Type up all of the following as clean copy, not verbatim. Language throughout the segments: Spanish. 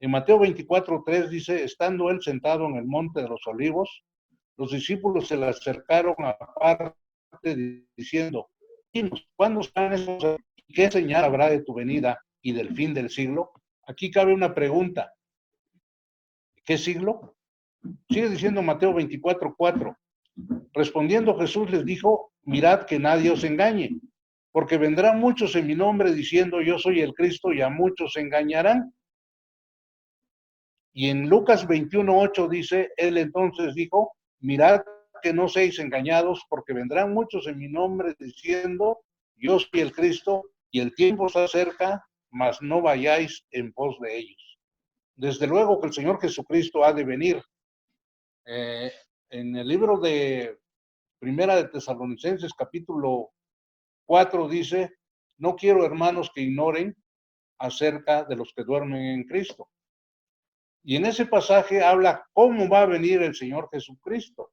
En Mateo 24:3 dice, estando él sentado en el monte de los olivos, los discípulos se le acercaron aparte diciendo, dinos, ¿cuándo serán estos cosas? ¿Qué señal habrá de tu venida y del fin del siglo? Aquí cabe una pregunta. ¿Qué siglo? Sigue diciendo Mateo 24:4. Respondiendo Jesús les dijo, mirad que nadie os engañe, porque vendrán muchos en mi nombre diciendo yo soy el Cristo y a muchos engañarán. Y en Lucas 21:8 dice, él entonces dijo, mirad que no seáis engañados, porque vendrán muchos en mi nombre diciendo yo soy el Cristo y el tiempo se acerca, mas no vayáis en pos de ellos. Desde luego que el Señor Jesucristo ha de venir. Eh, en el libro de Primera de Tesalonicenses, capítulo 4, dice, no quiero, hermanos, que ignoren acerca de los que duermen en Cristo. Y en ese pasaje habla cómo va a venir el Señor Jesucristo,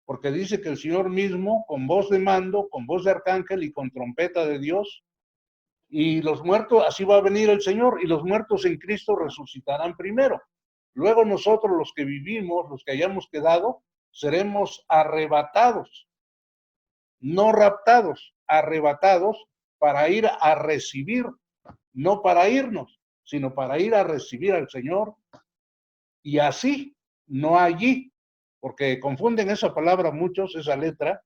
porque dice que el Señor mismo, con voz de mando, con voz de arcángel y con trompeta de Dios, y los muertos, así va a venir el Señor, y los muertos en Cristo resucitarán primero. Luego nosotros, los que vivimos, los que hayamos quedado, seremos arrebatados, no raptados, arrebatados para ir a recibir, no para irnos, sino para ir a recibir al Señor. Y así, no allí, porque confunden esa palabra muchos, esa letra,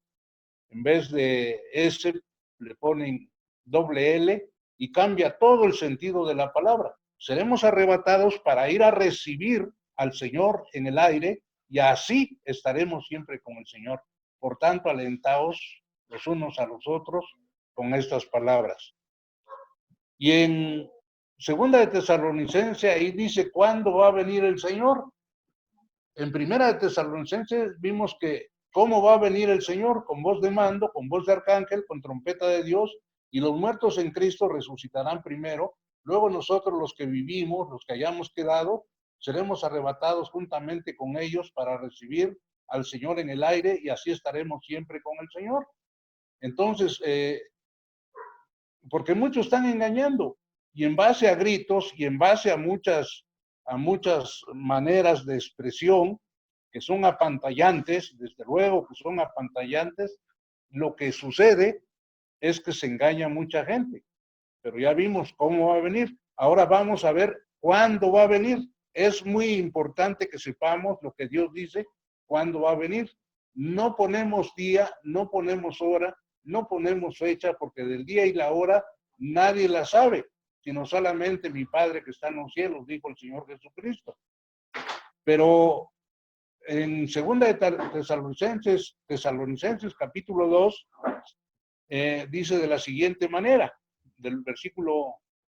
en vez de S le ponen doble L y cambia todo el sentido de la palabra. Seremos arrebatados para ir a recibir al Señor en el aire y así estaremos siempre con el Señor. Por tanto, alentaos los unos a los otros con estas palabras. Y en Segunda de Tesalonicenses, ahí dice cuándo va a venir el Señor. En Primera de Tesalonicenses vimos que cómo va a venir el Señor, con voz de mando, con voz de arcángel, con trompeta de Dios, y los muertos en Cristo resucitarán primero. Luego nosotros, los que vivimos, los que hayamos quedado, seremos arrebatados juntamente con ellos para recibir al Señor en el aire y así estaremos siempre con el Señor. Entonces, porque muchos están engañando y en base a gritos y en base a muchas maneras de expresión que son apantallantes, desde luego que son apantallantes, lo que sucede es que se engaña mucha gente, pero ya vimos cómo va a venir. Ahora vamos a ver cuándo va a venir. Es muy importante que sepamos lo que Dios dice, cuándo va a venir. No ponemos día, no ponemos hora, no ponemos fecha, porque del día y la hora nadie la sabe, sino solamente mi Padre que está en los cielos, dijo el Señor Jesucristo. Pero en Segunda de Tesalonicenses capítulo 2, dice de la siguiente manera,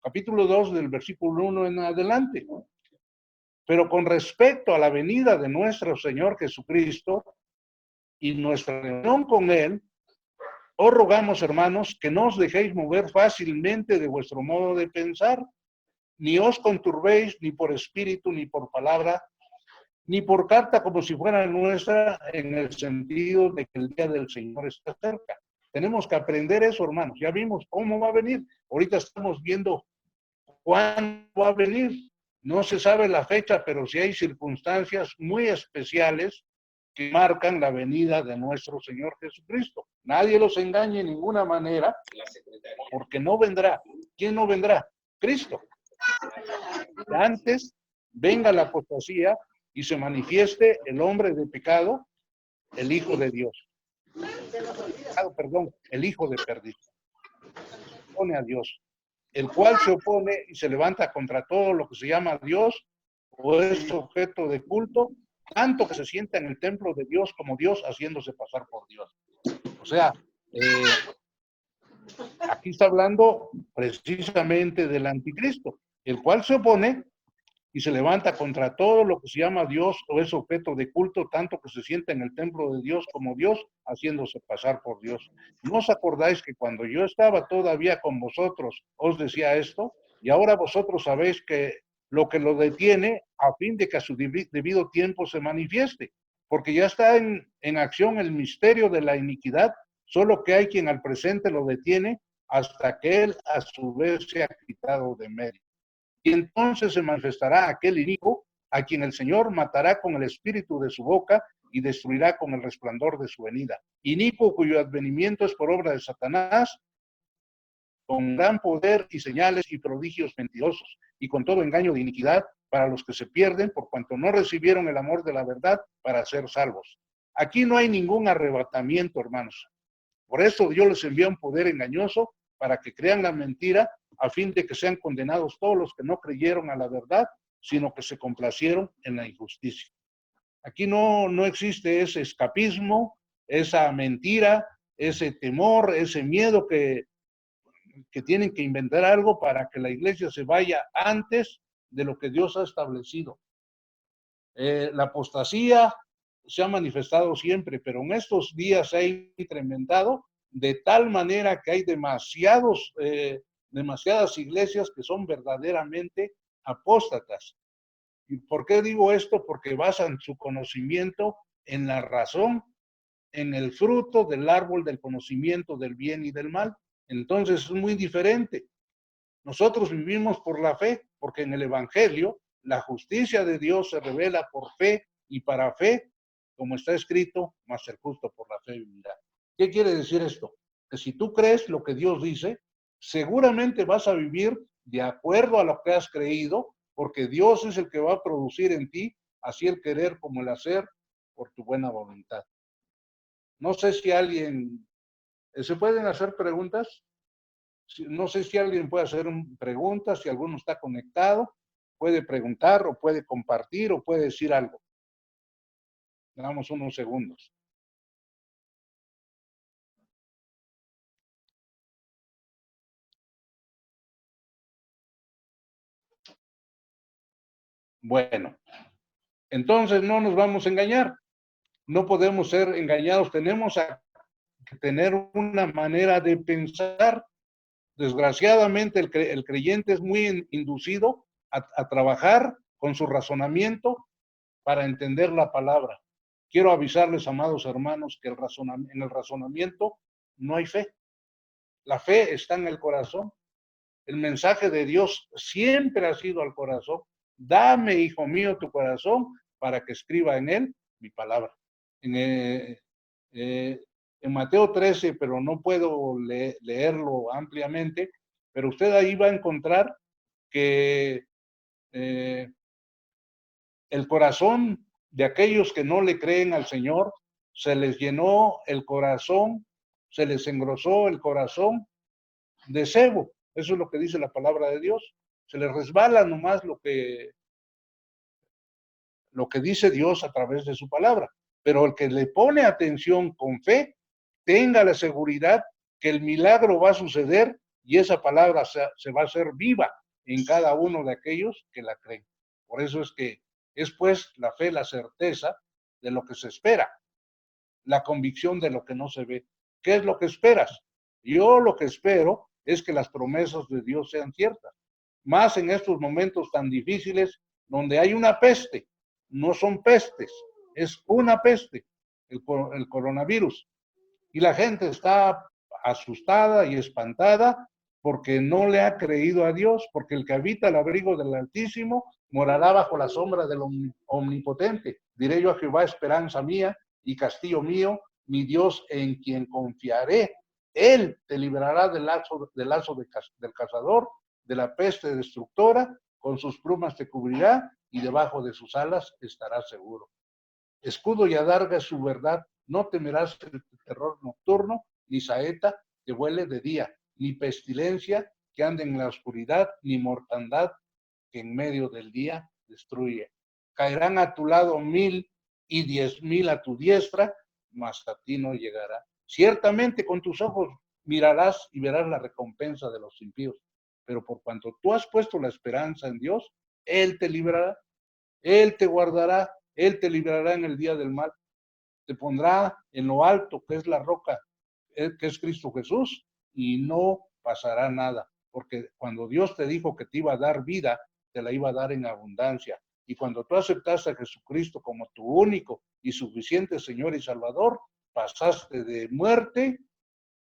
capítulo 2, del versículo 1 en adelante. Pero con respecto a la venida de nuestro Señor Jesucristo y nuestra reunión con Él, os rogamos, hermanos, que no os dejéis mover fácilmente de vuestro modo de pensar, ni os conturbéis ni por espíritu, ni por palabra, ni por carta como si fuera nuestra, en el sentido de que el día del Señor está cerca. Tenemos que aprender eso, hermanos. Ya vimos cómo va a venir. Ahorita estamos viendo cuándo va a venir. No se sabe la fecha, pero sí hay circunstancias muy especiales que marcan la venida de nuestro Señor Jesucristo. Nadie los engañe en ninguna manera, porque no vendrá. ¿Quién no vendrá? Cristo. Antes venga la apostasía y se manifieste el hombre de pecado, el Hijo de Dios. El Hijo de perdición. Opone a Dios, el cual se opone y se levanta contra todo lo que se llama Dios o es objeto de culto, tanto que se sienta en el templo de Dios como Dios, haciéndose pasar por Dios. O sea, aquí está hablando precisamente del anticristo, el cual se opone y se levanta contra todo lo que se llama Dios o es objeto de culto, tanto que se sienta en el templo de Dios como Dios, haciéndose pasar por Dios. ¿No os acordáis que cuando yo estaba todavía con vosotros os decía esto? Y ahora vosotros sabéis que lo detiene a fin de que a su debido tiempo se manifieste, porque ya está en acción el misterio de la iniquidad, solo que hay quien al presente lo detiene hasta que él a su vez se ha quitado de medio. Y entonces se manifestará aquel inicuo a quien el Señor matará con el espíritu de su boca y destruirá con el resplandor de su venida. Inicuo cuyo advenimiento es por obra de Satanás, con gran poder y señales y prodigios mentirosos, y con todo engaño de iniquidad para los que se pierden, por cuanto no recibieron el amor de la verdad para ser salvos. Aquí no hay ningún arrebatamiento, hermanos. Por eso Dios les envía un poder engañoso para que crean la mentira, a fin de que sean condenados todos los que no creyeron a la verdad, sino que se complacieron en la injusticia. Aquí no existe ese escapismo, esa mentira, ese temor, ese miedo que tienen que inventar algo para que la iglesia se vaya antes de lo que Dios ha establecido. La apostasía se ha manifestado siempre, pero en estos días se ha incrementado de tal manera que hay demasiadas iglesias que son verdaderamente apóstatas. ¿Y por qué digo esto? Porque basan su conocimiento en la razón, en el fruto del árbol del conocimiento del bien y del mal. Entonces es muy diferente. Nosotros vivimos por la fe, porque en el Evangelio la justicia de Dios se revela por fe y para fe, como está escrito, mas el justo por la fe vivirá. ¿Qué quiere decir esto? Que si tú crees lo que Dios dice, seguramente vas a vivir de acuerdo a lo que has creído, porque Dios es el que va a producir en ti, así el querer como el hacer, por tu buena voluntad. No sé si alguien, ¿se pueden hacer preguntas? No sé si alguien puede hacer preguntas, si alguno está conectado, puede preguntar o puede compartir o puede decir algo. Damos unos segundos. Bueno, entonces no nos vamos a engañar. No podemos ser engañados. Tenemos que tener una manera de pensar. Desgraciadamente, el creyente es muy inducido a trabajar con su razonamiento para entender la palabra. Quiero avisarles, amados hermanos, que en el razonamiento no hay fe. La fe está en el corazón. El mensaje de Dios siempre ha sido al corazón. Dame, hijo mío, tu corazón para que escriba en él mi palabra. En Mateo 13, pero no puedo leerlo ampliamente, pero usted ahí va a encontrar que el corazón de aquellos que no le creen al Señor, se les llenó el corazón, se les engrosó el corazón de cebo. Eso es lo que dice la palabra de Dios. Se les resbala nomás lo que dice Dios a través de su palabra. Pero el que le pone atención con fe, tenga la seguridad que el milagro va a suceder y esa palabra se va a hacer viva en cada uno de aquellos que la creen. Por eso es que es pues la fe, la certeza de lo que se espera, la convicción de lo que no se ve. ¿Qué es lo que esperas? Yo lo que espero es que las promesas de Dios sean ciertas, más en estos momentos tan difíciles donde hay una peste, no son pestes, es una peste, el coronavirus. Y la gente está asustada y espantada porque no le ha creído a Dios, porque el que habita el abrigo del Altísimo morará bajo la sombra del Omnipotente. Diré yo a Jehová, esperanza mía y castillo mío, mi Dios en quien confiaré. Él te librará del lazo del cazador, de la peste destructora, con sus plumas te cubrirá y debajo de sus alas estarás seguro. Escudo y adarga es su verdad, no temerás el terror nocturno, ni saeta que vuele de día, ni pestilencia que ande en la oscuridad, ni mortandad que en medio del día destruye. Caerán a tu lado 1,010,000 a tu diestra, mas a ti no llegará. Ciertamente con tus ojos mirarás y verás la recompensa de los impíos, pero por cuanto tú has puesto la esperanza en Dios, Él te librará, Él te guardará, Él te librará en el día del mal, te pondrá en lo alto, que es la roca, que es Cristo Jesús, y no pasará nada, porque cuando Dios te dijo que te iba a dar vida, te la iba a dar en abundancia. Y cuando tú aceptaste a Jesucristo como tu único y suficiente Señor y Salvador, pasaste de muerte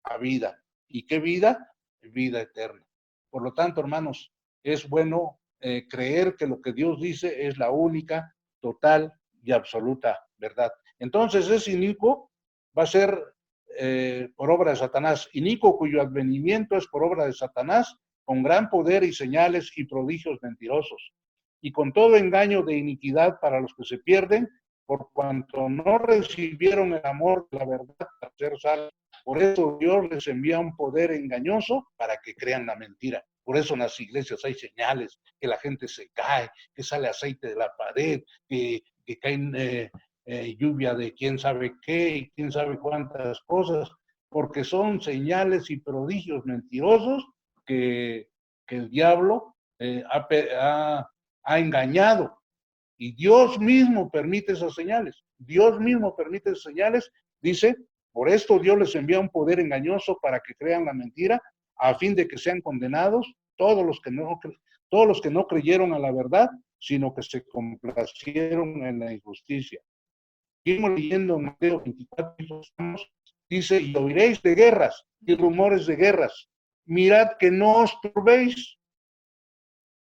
a vida. ¿Y qué vida? Vida eterna. Por lo tanto, hermanos, es bueno creer que lo que Dios dice es la única, total y absoluta verdad. Entonces es inicuo, va a ser por obra de Satanás, inicuo cuyo advenimiento es por obra de Satanás, con gran poder y señales y prodigios mentirosos, y con todo engaño de iniquidad para los que se pierden, por cuanto no recibieron el amor de la verdad para ser salvos. Por eso Dios les envía un poder engañoso para que crean la mentira. Por eso en las iglesias hay señales, que la gente se cae, que sale aceite de la pared, que caen lluvia de quién sabe qué y quién sabe cuántas cosas, porque son señales y prodigios mentirosos que el diablo ha engañado. Y Dios mismo permite esas señales. Dios mismo permite esas señales. Dice, por esto Dios les envía un poder engañoso para que crean la mentira, a fin de que sean condenados todos los que no creyeron a la verdad, sino que se complacieron en la injusticia. Seguimos leyendo en Mateo 24, dice, y oiréis de guerras y rumores de guerras. Mirad que no os turbéis.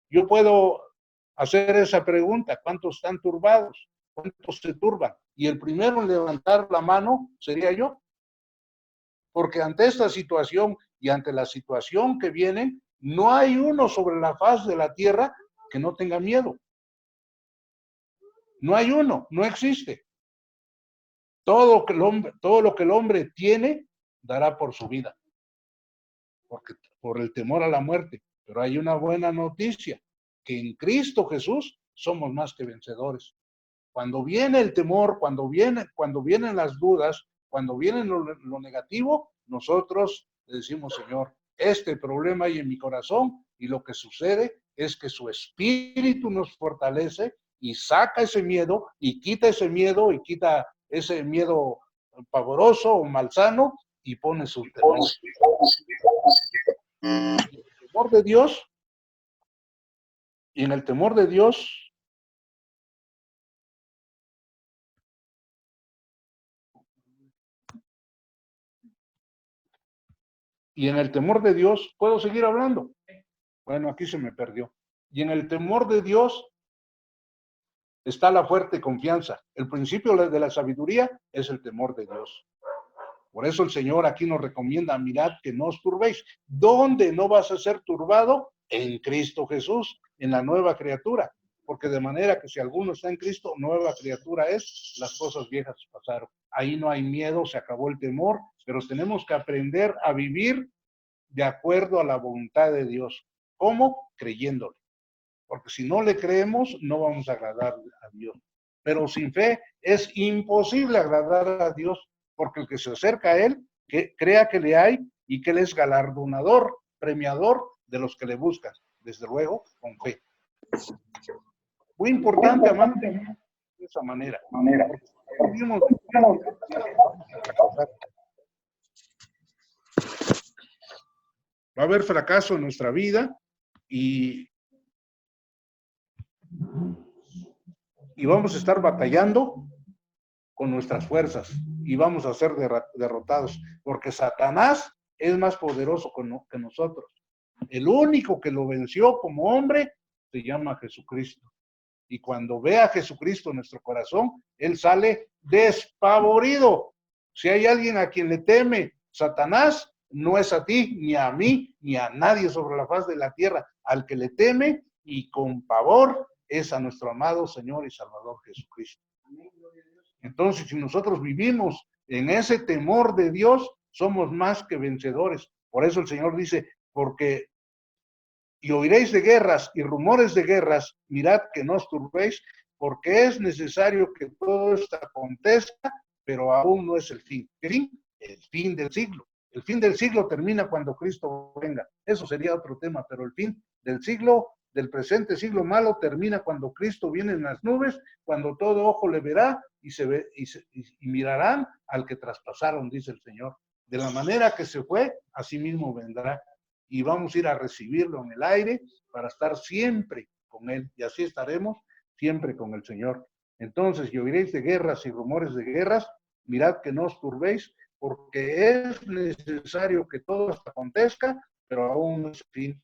Yo puedo hacer esa pregunta, ¿cuántos están turbados? ¿Cuántos se turban? Y el primero en levantar la mano sería yo, porque ante esta situación y ante la situación que viene, no hay uno sobre la faz de la tierra que no tenga miedo. No hay uno, no existe. Todo lo que el hombre tiene, dará por su vida, por el temor a la muerte. Pero hay una buena noticia, que en Cristo Jesús somos más que vencedores. Cuando viene el temor, cuando vienen las dudas, cuando viene lo negativo, nosotros le decimos, Señor, este problema hay en mi corazón, y lo que sucede es que su espíritu nos fortalece y saca ese miedo y quita ese miedo pavoroso o malsano y pone su temor. El temor de Dios, y en el temor de Dios, ¿puedo seguir hablando? Bueno, aquí se me perdió. Y en el temor de Dios está la fuerte confianza. El principio de la sabiduría es el temor de Dios. Por eso el Señor aquí nos recomienda, mirad que no os turbéis. ¿Dónde no vas a ser turbado? En Cristo Jesús, en la nueva criatura. Porque de manera que si alguno está en Cristo, nueva criatura es, las cosas viejas pasaron. Ahí no hay miedo, se acabó el temor, pero tenemos que aprender a vivir de acuerdo a la voluntad de Dios. ¿Cómo? Creyéndole. Porque si no le creemos, no vamos a agradar a Dios. Pero sin fe es imposible agradar a Dios, porque el que se acerca a Él, que crea que le hay y que Él es galardonador, premiador de los que le buscan, desde luego, con fe. Muy importante, amante, de esa manera. Va a haber fracaso en nuestra vida y vamos a estar batallando con nuestras fuerzas y vamos a ser derrotados, porque Satanás es más poderoso que nosotros. El único que lo venció como hombre se llama Jesucristo. Y cuando ve a Jesucristo en nuestro corazón, él sale despavorido. Si hay alguien a quien le teme Satanás, no es a ti, ni a mí, ni a nadie sobre la faz de la tierra. Al que le teme y con pavor es a nuestro amado Señor y Salvador Jesucristo. Entonces, si nosotros vivimos en ese temor de Dios, somos más que vencedores. Por eso el Señor dice, porque y oiréis de guerras y rumores de guerras, mirad que no os turbéis, porque es necesario que todo esto acontezca, pero aún no es el fin. ¿Qué fin? El fin del siglo. El fin del siglo termina cuando Cristo venga. Eso sería otro tema, pero el fin del siglo, del presente siglo malo, termina cuando Cristo viene en las nubes, cuando todo ojo le verá y mirarán al que traspasaron, dice el Señor. De la manera que se fue, así mismo vendrá. Y vamos a ir a recibirlo en el aire para estar siempre con Él. Y así estaremos siempre con el Señor. Entonces, y oiréis de guerras y rumores de guerras, mirad que no os turbéis, porque es necesario que todo esto acontezca, pero aún no es fin.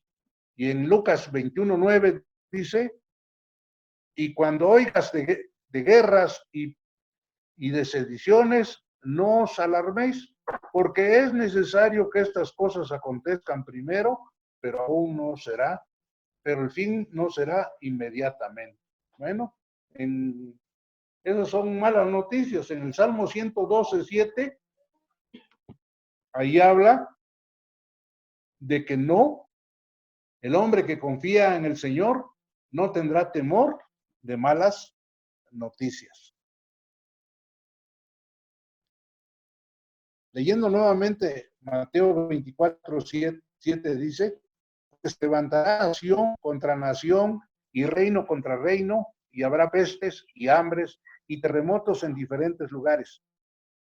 Y en Lucas 21:9 dice, y cuando oigas de guerras y de sediciones, no os alarméis, porque es necesario que estas cosas acontezcan primero, pero aún no será, pero el fin no será inmediatamente. Bueno, esas son malas noticias. En el Salmo 112:7, ahí habla de que no, el hombre que confía en el Señor no tendrá temor de malas noticias. Leyendo nuevamente Mateo 24:7 dice, se levantará nación contra nación y reino contra reino, y habrá pestes y hambres y terremotos en diferentes lugares.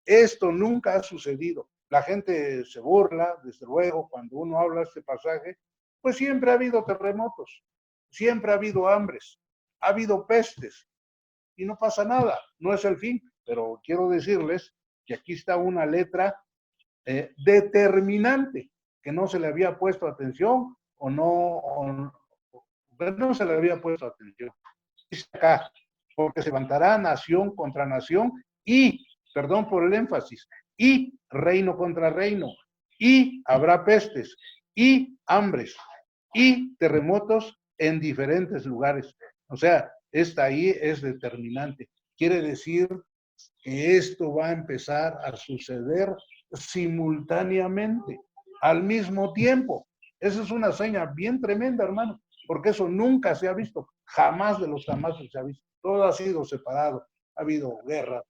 Esto nunca ha sucedido. La gente se burla, desde luego, cuando uno habla de este pasaje, pues siempre ha habido terremotos, siempre ha habido hambres, ha habido pestes, y no pasa nada, no es el fin, pero quiero decirles que aquí está una letra determinante, que no se le había puesto atención no se le había puesto atención. Dice acá, porque se levantará nación contra nación y, perdón por el énfasis, y reino contra reino, y habrá pestes, y hambres, y terremotos en diferentes lugares. O sea, esta ahí es determinante. Quiere decir que esto va a empezar a suceder simultáneamente, al mismo tiempo. Esa es una seña bien tremenda, hermano, porque eso nunca se ha visto, jamás de los jamás se ha visto. Todo ha sido separado. Ha habido guerras,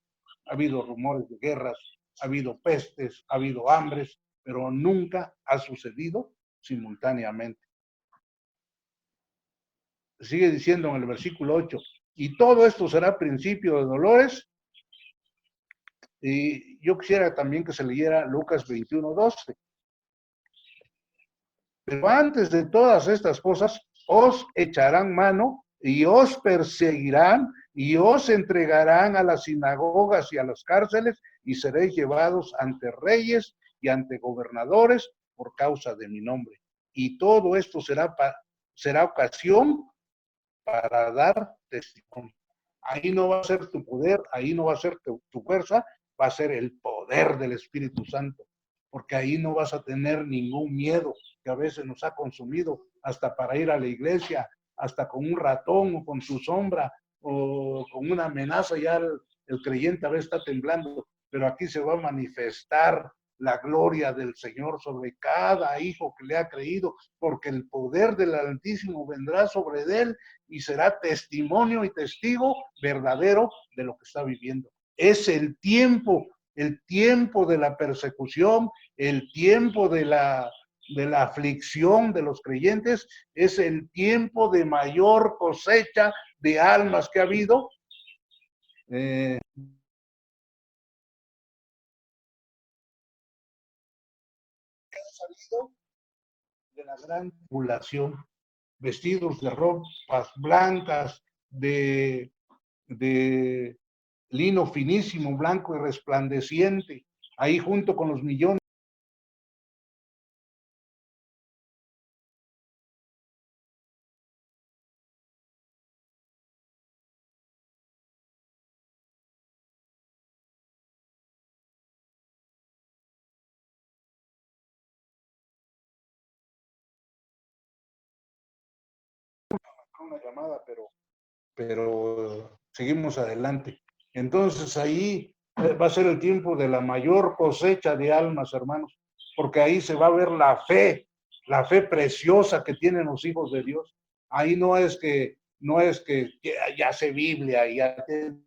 ha habido rumores de guerras, ha habido pestes, ha habido hambres, pero nunca ha sucedido simultáneamente. Sigue diciendo en el versículo 8, y todo esto será principio de dolores. Y yo quisiera también que se leyera Lucas 21:12. Pero antes de todas estas cosas, os echarán mano y os perseguirán y os entregarán a las sinagogas y a las cárceles y seréis llevados ante reyes y ante gobernadores por causa de mi nombre. Y todo esto será ocasión para dar testimonio. Ahí no va a ser tu poder, ahí no va a ser tu fuerza, va a ser el poder del Espíritu Santo, porque ahí no vas a tener ningún miedo que a veces nos ha consumido hasta para ir a la iglesia, hasta con un ratón o con su sombra o con una amenaza, ya el creyente a veces está temblando, pero aquí se va a manifestar la gloria del Señor sobre cada hijo que le ha creído, porque el poder del Altísimo vendrá sobre él y será testimonio y testigo verdadero de lo que está viviendo. Es el tiempo de la persecución, el tiempo de la aflicción de los creyentes, es el tiempo de mayor cosecha de almas que ha habido. Salido de la gran tribulación, vestidos de ropas blancas, de lino finísimo, blanco y resplandeciente, ahí junto con los millones. Una llamada, pero seguimos adelante. Entonces ahí va a ser el tiempo de la mayor cosecha de almas, hermanos, porque ahí se va a ver la fe preciosa que tienen los hijos de Dios. Ahí no es que ya sé Biblia y ya tengo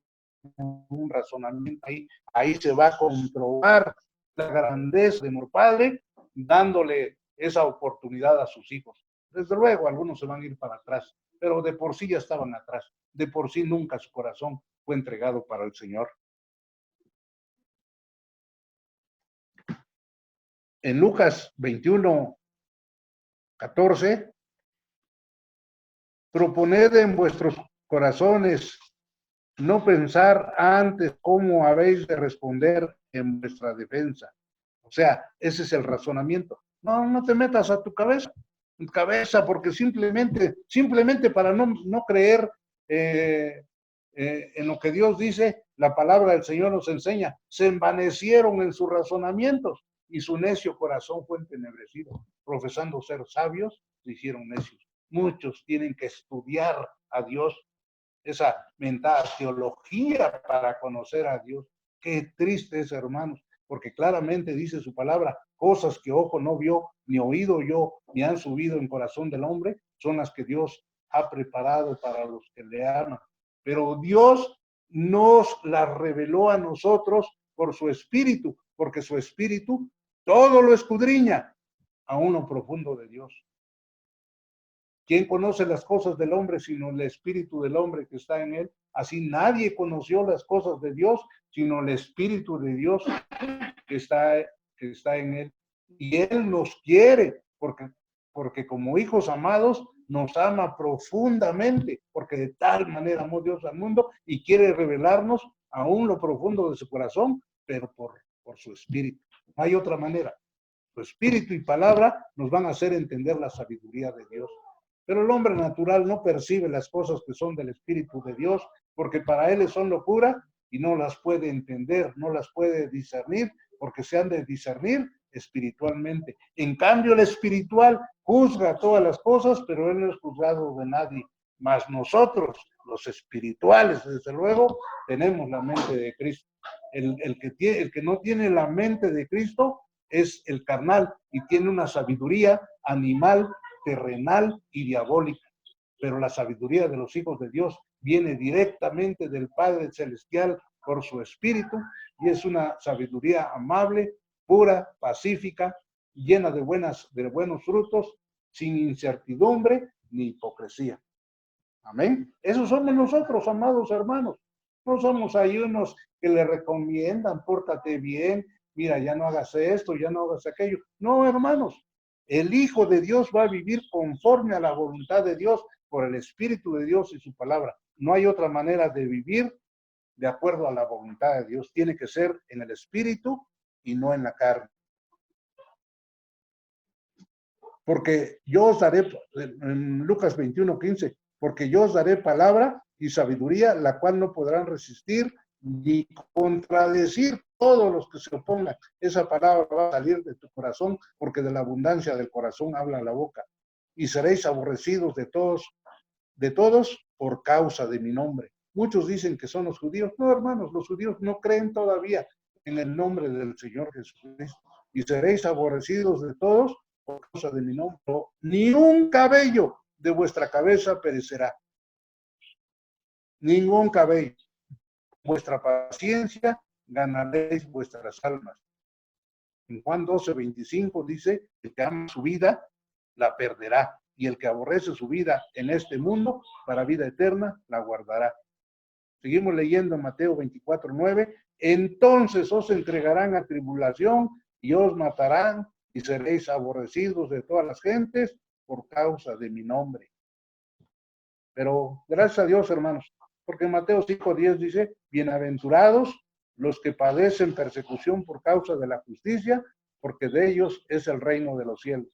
un razonamiento ahí se va a comprobar la grandeza de nuestro Padre dándole esa oportunidad a sus hijos. Desde luego, algunos se van a ir para atrás, pero de por sí ya estaban atrás, de por sí nunca su corazón fue entregado para el Señor. En Lucas 21:14, proponed en vuestros corazones no pensar antes cómo habéis de responder en vuestra defensa. O sea, ese es el razonamiento. No te metas a tu cabeza. cabeza, porque simplemente para no creer en lo que Dios dice, la palabra del Señor nos enseña, se envanecieron en sus razonamientos y su necio corazón fue entenebrecido. Profesando ser sabios, se hicieron necios. Muchos tienen que estudiar a Dios, esa mental teología para conocer a Dios. Qué triste es, hermanos, porque claramente dice su palabra, cosas que ojo no vio, ni oído yo, ni han subido en corazón del hombre, son las que Dios ha preparado para los que le aman. Pero Dios nos las reveló a nosotros por su espíritu, porque su espíritu todo lo escudriña a uno profundo de Dios. ¿Quién conoce las cosas del hombre sino el espíritu del hombre que está en él? Así nadie conoció las cosas de Dios sino el espíritu de Dios que está en él. Y él nos quiere porque como hijos amados nos ama profundamente, porque de tal manera amó Dios al mundo y quiere revelarnos aún lo profundo de su corazón, pero por su espíritu. No hay otra manera. Su espíritu y palabra nos van a hacer entender la sabiduría de Dios. Pero el hombre natural no percibe las cosas que son del Espíritu de Dios, porque para él son locura y no las puede entender, no las puede discernir, porque se han de discernir espiritualmente. En cambio, el espiritual juzga todas las cosas, pero él no es juzgado de nadie. Mas nosotros, los espirituales, desde luego, tenemos la mente de Cristo. El que no tiene la mente de Cristo es el carnal y tiene una sabiduría animal, terrenal y diabólica. Pero la sabiduría de los hijos de Dios viene directamente del Padre Celestial por su Espíritu y es una sabiduría amable, pura, pacífica, llena de buenos frutos, sin incertidumbre ni hipocresía. Amén. Esos somos nosotros, amados hermanos. No somos ahí unos que le recomiendan, pórtate bien, mira, ya no hagas esto, ya no hagas aquello. No, hermanos, el Hijo de Dios va a vivir conforme a la voluntad de Dios por el Espíritu de Dios y su palabra. No hay otra manera de vivir de acuerdo a la voluntad de Dios. Tiene que ser en el Espíritu y no en la carne. Porque yo os daré, en Lucas 21:15, porque yo os daré palabra y sabiduría, la cual no podrán resistir ni contradecir todos los que se opongan. Esa palabra va a salir de tu corazón, porque de la abundancia del corazón habla la boca. Y seréis aborrecidos de todos por causa de mi nombre. Muchos dicen que son los judíos. No, hermanos, los judíos no creen todavía en el nombre del Señor Jesucristo. Y seréis aborrecidos de todos por causa de mi nombre. Ni un cabello de vuestra cabeza perecerá. Ningún cabello. Vuestra paciencia ganaréis vuestras almas. En Juan 12:25 dice, el que ama su vida, la perderá. Y el que aborrece su vida en este mundo, para vida eterna, la guardará. Seguimos leyendo en Mateo 24:9. Entonces os entregarán a tribulación y os matarán y seréis aborrecidos de todas las gentes por causa de mi nombre. Pero gracias a Dios, hermanos, porque Mateo 5:10 dice, bienaventurados los que padecen persecución por causa de la justicia, porque de ellos es el reino de los cielos.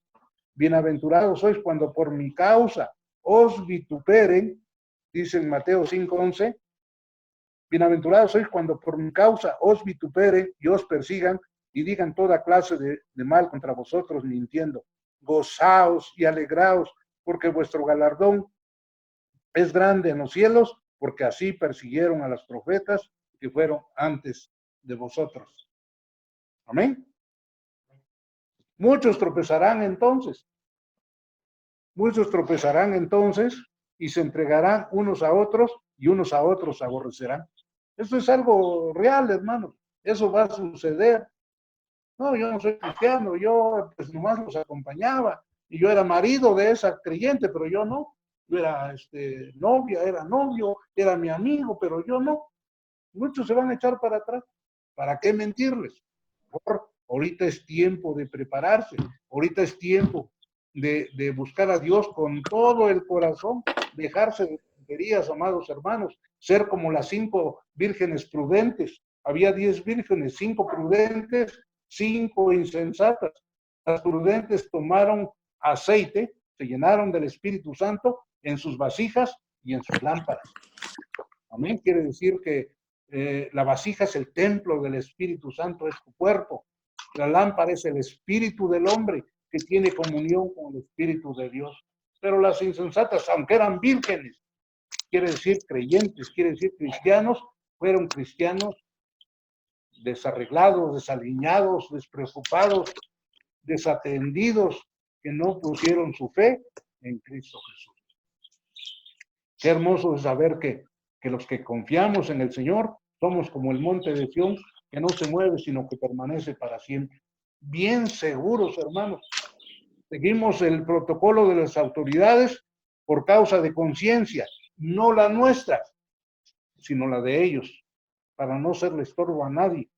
Bienaventurados sois cuando por mi causa os vituperen, dice en Mateo 5:11, bienaventurados sois cuando por mi causa os vituperen y os persigan y digan toda clase de mal contra vosotros mintiendo. Gozaos y alegraos, porque vuestro galardón es grande en los cielos, porque así persiguieron a los profetas que fueron antes de vosotros. Amén. Muchos tropezarán entonces y se entregarán unos a otros y unos a otros aborrecerán. Esto es algo real, hermanos. Eso va a suceder. No, yo no soy cristiano, yo pues nomás los acompañaba y yo era marido de esa creyente, pero yo no. Yo era novia, era novio, era mi amigo, pero yo no. Muchos se van a echar para atrás. ¿Para qué mentirles? Ahorita es tiempo de prepararse, ahorita es tiempo de buscar a Dios con todo el corazón, dejarse de tonterías, amados hermanos, ser como las 5 vírgenes prudentes. Había 10 vírgenes, 5 prudentes, 5 insensatas. Las prudentes tomaron aceite se llenaron del Espíritu Santo en sus vasijas y en sus lámparas. Amén. Quiere decir que la vasija es el templo del Espíritu Santo, es tu cuerpo. La lámpara es el espíritu del hombre que tiene comunión con el Espíritu de Dios. Pero las insensatas, aunque eran vírgenes, quiere decir creyentes, quiere decir cristianos, fueron cristianos desarreglados, desaliñados, despreocupados, desatendidos, que no pusieron su fe en Cristo Jesús. Qué hermoso es saber que los que confiamos en el Señor somos como el monte de Sión, que no se mueve, sino que permanece para siempre. Bien seguros, hermanos. Seguimos el protocolo de las autoridades por causa de conciencia, no la nuestra, sino la de ellos, para no serle estorbo a nadie.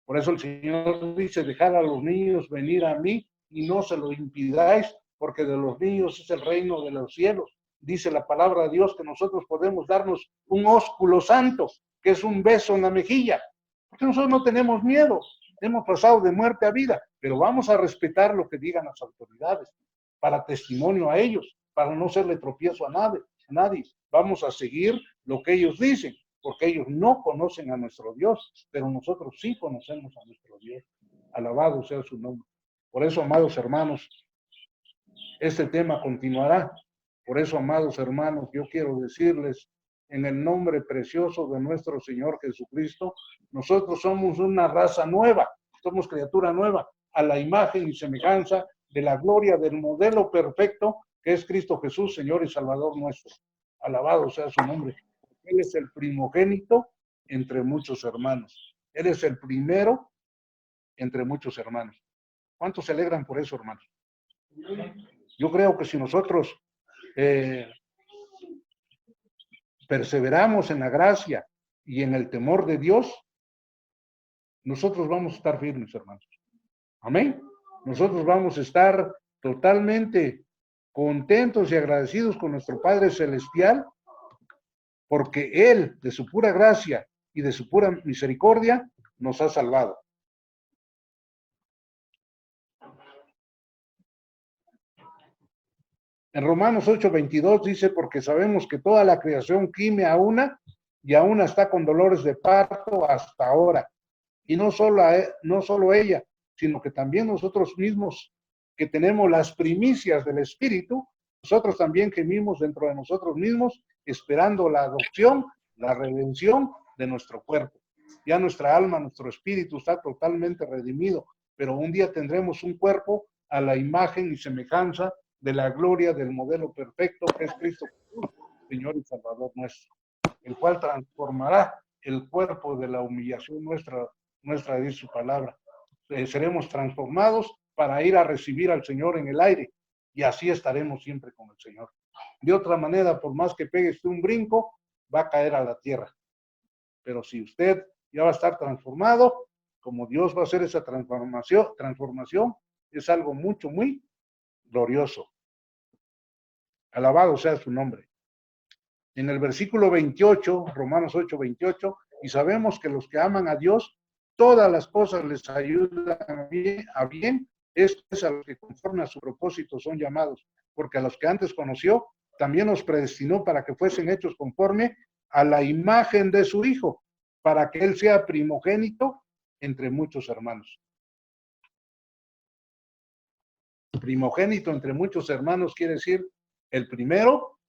Por eso el Señor dice, dejad a los niños venir a mí y no se lo impidáis, porque de los niños es el reino de los cielos. Dice la palabra de Dios que nosotros podemos darnos un ósculo santo, que es un beso en la mejilla, porque nosotros no tenemos miedo, hemos pasado de muerte a vida, pero vamos a respetar lo que digan las autoridades, para testimonio a ellos, para no serle tropiezo a nadie. Vamos a seguir lo que ellos dicen, porque ellos no conocen a nuestro Dios, pero nosotros sí conocemos a nuestro Dios. Alabado sea su nombre. Por eso, amados hermanos, este tema continuará. Por eso, amados hermanos, yo quiero decirles, en el nombre precioso de nuestro Señor Jesucristo, nosotros somos una raza nueva, somos criatura nueva, a la imagen y semejanza de la gloria del modelo perfecto que es Cristo Jesús, Señor y Salvador nuestro. Alabado sea su nombre. Él es el primogénito entre muchos hermanos. Él es el primero entre muchos hermanos. ¿Cuántos se alegran por eso, hermanos? Yo creo que si nosotros perseveramos en la gracia y en el temor de Dios, nosotros vamos a estar firmes, hermanos. Amén. Nosotros vamos a estar totalmente contentos y agradecidos con nuestro Padre Celestial, porque Él, de su pura gracia y de su pura misericordia, nos ha salvado. En Romanos 8:22 dice, porque sabemos que toda la creación gime a una y a una está con dolores de parto hasta ahora. Y no solo ella, sino que también nosotros mismos, que tenemos las primicias del Espíritu, nosotros también gemimos dentro de nosotros mismos, esperando la adopción, la redención de nuestro cuerpo. Ya nuestra alma, nuestro espíritu está totalmente redimido, pero un día tendremos un cuerpo a la imagen y semejanza de la gloria del modelo perfecto que es Cristo Jesús, Señor y Salvador nuestro, el cual transformará el cuerpo de la humillación nuestra dice su palabra. Seremos transformados para ir a recibir al Señor en el aire y así estaremos siempre con el Señor. De otra manera, por más que pegue usted un brinco, va a caer a la tierra. Pero si usted ya va a estar transformado, como Dios va a hacer esa transformación es algo muy glorioso. Alabado sea su nombre. En el versículo 28, Romanos 8:28, y sabemos que los que aman a Dios, todas las cosas les ayudan a bien, esto es a los que conforme a su propósito son llamados, porque a los que antes conoció, también los predestinó para que fuesen hechos conforme a la imagen de su Hijo, para que Él sea primogénito entre muchos hermanos. Primogénito entre muchos hermanos quiere decir el primero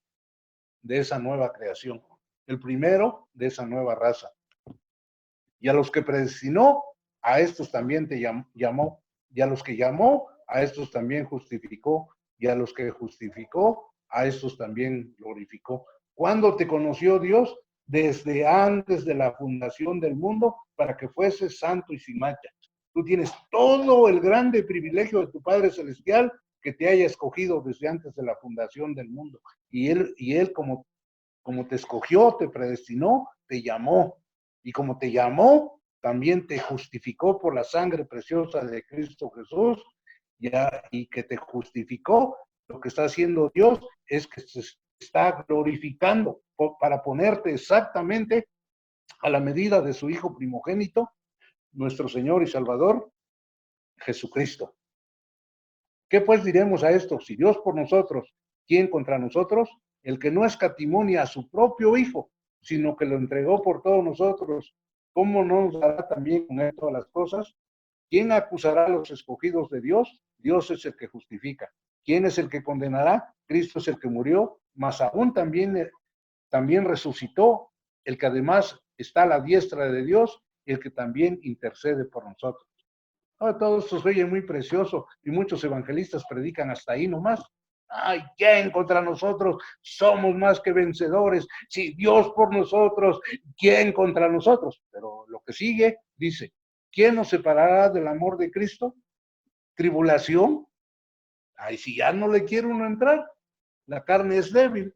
de esa nueva creación, el primero de esa nueva raza. Y a los que predestinó, a estos también te llamó, y a los que llamó, a estos también justificó, y a los que justificó, a estos también glorificó. ¿Cuándo te conoció Dios? Desde antes de la fundación del mundo, para que fueses santo y sin mancha. Tú tienes todo el grande privilegio de tu Padre Celestial que te haya escogido desde antes de la fundación del mundo. Y él como te escogió, te predestinó, te llamó. Y como te llamó, también te justificó por la sangre preciosa de Cristo Jesús, y que te justificó. Lo que está haciendo Dios es que se está glorificando para ponerte exactamente a la medida de su Hijo primogénito, nuestro Señor y Salvador, Jesucristo. ¿Qué pues diremos a esto? Si Dios por nosotros, ¿quién contra nosotros? El que no escatimó ni a su propio Hijo, sino que lo entregó por todos nosotros, ¿cómo no nos dará también con él todas las cosas? ¿Quién acusará a los escogidos de Dios? Dios es el que justifica. ¿Quién es el que condenará? Cristo es el que murió, mas aún también resucitó, el que además está a la diestra de Dios, el que también intercede por nosotros. Todo esto se oye muy precioso y muchos evangelistas predican hasta ahí nomás. Ay, ¿quién contra nosotros? Somos más que vencedores. Si Dios por nosotros, ¿quién contra nosotros? Pero lo que sigue dice, ¿quién nos separará del amor de Cristo? ¿Tribulación? Ay, si ya no le quiere uno entrar, la carne es débil.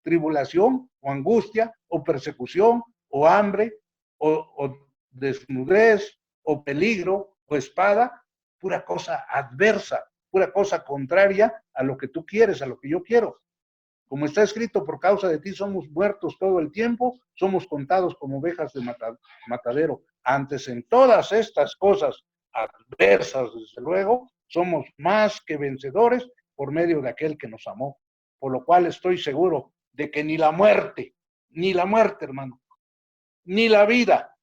Tribulación o angustia o persecución o hambre o desnudez o peligro o espada, pura cosa adversa, pura cosa contraria a lo que tú quieres, a lo que yo quiero. Como está escrito, por causa de ti somos muertos todo el tiempo, somos contados como ovejas de matadero. Antes en todas estas cosas adversas, desde luego, somos más que vencedores por medio de aquel que nos amó. Por lo cual estoy seguro de que ni la muerte, hermano, ni la vida,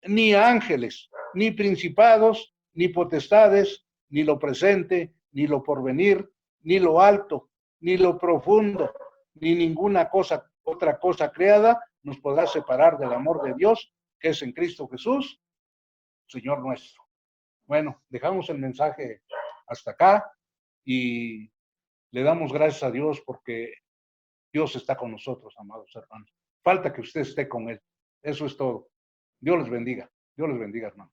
ni ángeles, ni principados, ni potestades, ni lo presente, ni lo porvenir, ni lo alto, ni lo profundo, ni ninguna otra cosa creada nos podrá separar del amor de Dios que es en Cristo Jesús, Señor nuestro. Bueno, dejamos el mensaje hasta acá y le damos gracias a Dios porque Dios está con nosotros, amados hermanos. Falta que usted esté con Él. Eso es todo. Dios les bendiga. Dios les bendiga, hermanos.